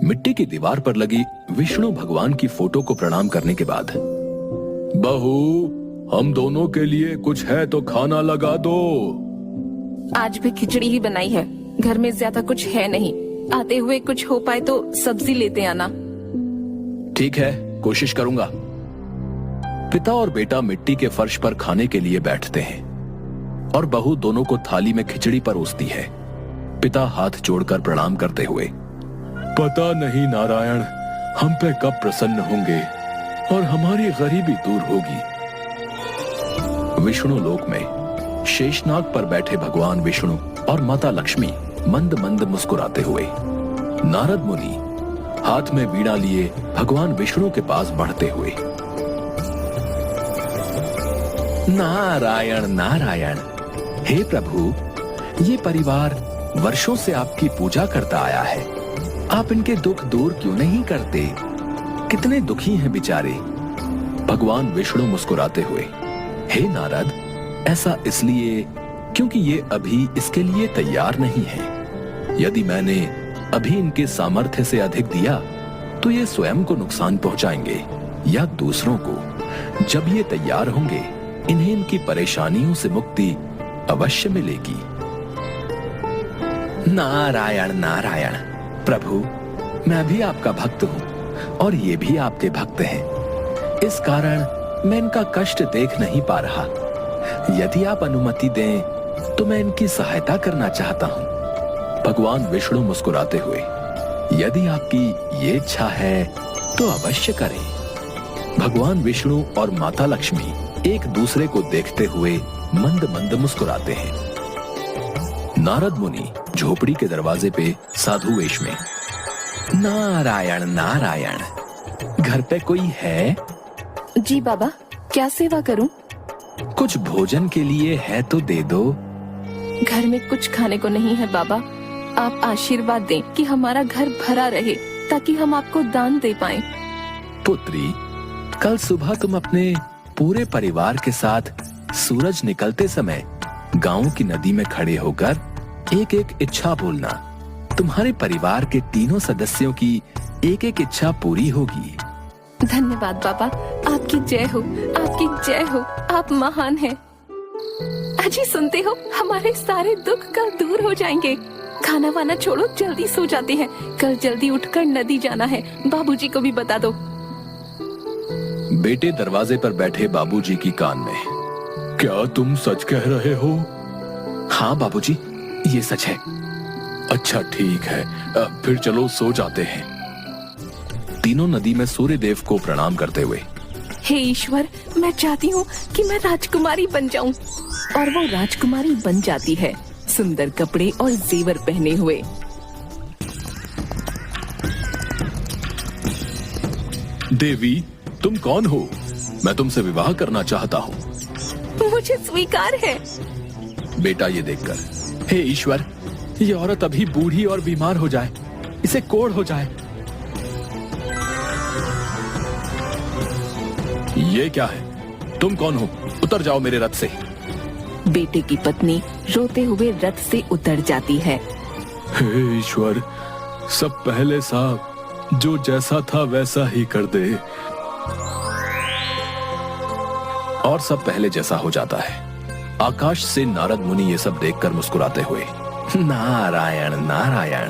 मिट्टी की दीवार पर लगी विष्णु भगवान की फोटो को प्रणाम करने के बाद, बहू, हम दोनों के लिए कुछ है तो खाना लगा दो। आज भी खिचड़ी ही बनाई है, घर में ज्यादा कुछ है नहीं। आते हुए कुछ हो पाए तो सब्जी लेते आना। ठीक है, कोशिश करूंगा। पिता और बेटा मिट्टी के फर्श पर खाने के लिए बैठते हैं और बहू दोनों को थाली में खिचड़ी परोसती है। पिता हाथ जोड़कर प्रणाम करते हुए, पता नहीं नारायण, हम पे कब प्रसन्न होंगे और हमारी गरीबी दूर होगी। विष्णु लोक में शेषनाग पर बैठे भगवान विष्णु और माता लक्ष्मी मंद मंद मुस्कुराते हुए, नारद मुनि हाथ में वीणा लिए भगवान विष्णु के पास बढ़ते हुए, नारायण नारायण, हे प्रभु, ये परिवार वर्षों से आपकी पूजा करता आया है, आप इनके दुख दूर क्यों नहीं करते? कितने दुखी हैं बेचारे। भगवान विष्णु मुस्कुराते हुए, हे नारद, ऐसा इसलिए क्योंकि ये अभी इसके लिए तैयार नहीं है। यदि मैंने अभी इनके सामर्थ्य से अधिक दिया तो ये स्वयं को नुकसान पहुंचाएंगे या दूसरों को। जब ये तैयार होंगे, इन्हें इनकी परेशानियों से मुक्ति अवश्य मिलेगी। नारायण नारायण, प्रभु, मैं भी आपका भक्त हूँ और ये भी आपके भक्त हैं। इस कारण मैं इनका कष्ट देख नहीं पा रहा। यदि आप अनुमति दें तो मैं इनकी सहायता करना चाहता हूँ। भगवान विष्णु मुस्कुराते हुए, यदि आपकी ये इच्छा है तो अवश्य करें। भगवान विष्णु और माता लक्ष्मी एक दूसरे को देखते हुए मंद मंद मुस्कुराते हैं। नारद मुनि झोपड़ी के दरवाजे पे साधु वेश में, नारायण नारायण, घर पे कोई है? जी बाबा, क्या सेवा करूं? कुछ भोजन के लिए है तो दे दो। घर में कुछ खाने को नहीं है बाबा, आप आशीर्वाद दें कि हमारा घर भरा रहे ताकि हम आपको दान दे पाएं। पुत्री, कल सुबह तुम अपने पूरे परिवार के साथ सूरज निकलते समय गांव की नदी में खड़े होकर एक एक इच्छा बोलना। तुम्हारे परिवार के तीनों सदस्यों की एक एक इच्छा पूरी होगी। धन्यवाद बाबा, आपकी जय हो, आपकी जय हो, आप महान हैं। अजी सुनते हो, हमारे सारे दुख कल दूर हो जाएंगे। खाना वाना छोड़ो, जल्दी सो जाते हैं। कल जल्दी उठकर नदी जाना है, बाबूजी को भी बता दो। बेटे दरवाजे पर बैठे बाबूजी की कान में, क्या तुम सच कह रहे हो? हाँ बाबूजी, ये सच है। अच्छा ठीक है, फिर चलो सो जाते हैं। तीनों नदी में सूर्य देव को प्रणाम करते हुए, हे ईश्वर, मैं चाहती हूँ कि मैं राजकुमारी बन जाऊं। और वो राजकुमारी बन जाती है, सुंदर कपड़े और जेवर पहने हुए। देवी, तुम कौन हो? मैं तुमसे विवाह करना चाहता हूँ। मुझे स्वीकार है। बेटा ये देखकर, हे ईश्वर, ये औरत अभी बूढ़ी और बीमार हो जाए, इसे कोढ़ हो जाए। ये क्या है? तुम कौन हो? उतर जाओ मेरे रथ से। बेटे की पत्नी रोते हुए रथ से उतर जाती है। हे ईश्वर, सब पहले सा जो जैसा था वैसा ही कर दे। और सब पहले जैसा हो जाता है। आकाश से नारद मुनि ये सब देखकर मुस्कुराते हुए, नारायण नारायण,